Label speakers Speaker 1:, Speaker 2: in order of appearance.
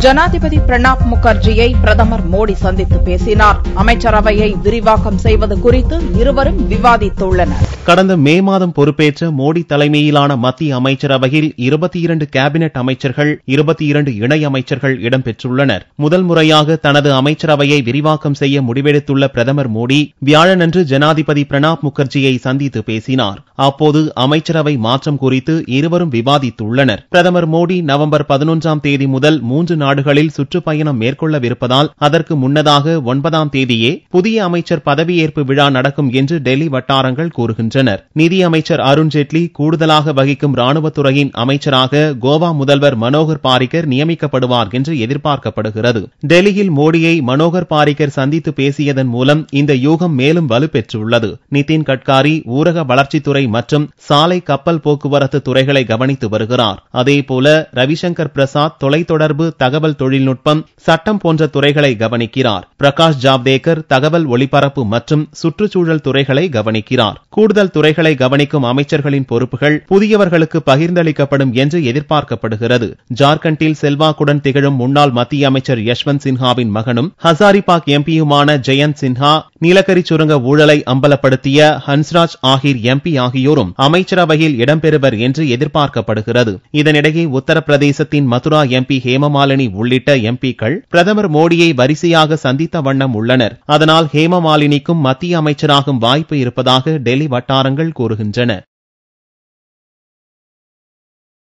Speaker 1: ஜனாதிபதி பிரணாப் முகர்ஜியை பிரதமர் மோடி சந்தித்து பேசினார். அமைச்சரவையை விரிவாக்கம் செய்வது குறித்து இருவரும் விவாதித்துள்ளனர்.
Speaker 2: கடந்த மே மாதம் பொறுப்பேற்ற மோடி தலைமையிலான மத்திய அமைச்சரவையில் 22 கேபினெட் அமைச்சர்கள், 22 இணை அமைச்சர்கள் இடம்பெற்றுள்ளனர். முதல் முறையாக தனது அமைச்சரவையை விரிவாக்கம் செய்ய முடிவெடுத்துள்ள பிரதமர் மோடி வியாழனன்று ஜனாதிபதி பிரணாப் முகர்ஜியை சந்தித்து பேசினார். அப்போது அமைச்சரவை மாற்றம் குறித்து இருவரும் விவாதித்துள்ளனர். பிரதமர் மோடி நவம்பர் 11ஆம் தேதி முதல் 3 நாடுகளில் சுற்றுப்பயணம் மேற்கொள்ளவிருப்பதால் அதற்கு முன்னதாக 9ஆம் தேதியே புதிய அமைச்சர் பதவியேற்பு விழா நடக்கும் என்று டெல்லி வட்டாரங்கள் கூறுகின்றனர். நிதியமைச்சர் அருண்ஜேட்லி கூடுதலாக வகிக்கும் ராணுவத்துறையின் அமைச்சராக கோவா முதல்வர் மனோகர் பாரிக்கர் நியமிக்கப்படுவார் என்று எதிர்பார்க்கப்படுகிறது. டெல்லியில் மோடியை மனோகர் பாரிக்கர் சந்தித்து பேசியதன் மூலம் இந்த யூகம் மேலும் வலுப்பெற்றுள்ளது. நிதின் கட்காரி ஊரக வளர்ச்சித்துறை மற்றும் சாலை கப்பல் போக்குவரத்து துறைகளை கவனித்து வருகிறார். அதேபோல ரவிசங்கர் பிரசாத் தொலைத்தொடர்பு, தகவல் தொழில்நுட்பம், சட்டம் போன்ற துறைகளை கவனிக்கிறார். பிரகாஷ் ஜாவ்டேகர் தகவல் ஒலிபரப்பு மற்றும் சுற்றுச்சூழல் துறைகளை கவனிக்கிறார். கூடுதல் துறைகளை கவனிக்கும் அமைச்சர்களின் பொறுப்புகள் புதியவர்களுக்கு பகிர்ந்தளிக்கப்படும் என்று எதிர்பார்க்கப்படுகிறது. ஜார்க்கண்டில் செல்வாக்குடன் திகழும் முன்னாள் மத்திய அமைச்சர் யஷ்வந்த் சின்ஹாவின் மகனும் ஹசாரிபாக் எம்பியுமான ஜெயந்த் சின்ஹா, நீலக்கரி சுரங்க ஊழலை அம்பலப்படுத்திய ஹன்ஸ்ராஜ் ஆஹிர் எம்பி ஆகியோரும் அமைச்சரவையில் இடம்பெறுவர் என்று எதிர்பார்க்கப்படுகிறது. இதனிடையே உத்தரப்பிரதேசத்தின் மதுரா எம்பி ஹேமமாலினி உள்ளிட்ட எம்பிக்கள் பிரதமர் மோடியை வரிசையாக சந்தித்த வண்ணம் உள்ளனர். அதனால் ஹேமமாலினிக்கும் மத்திய அமைச்சராகும் வாய்ப்பு இருப்பதாக டெல்லி வட்டாரங்கள் கூறுகின்றன.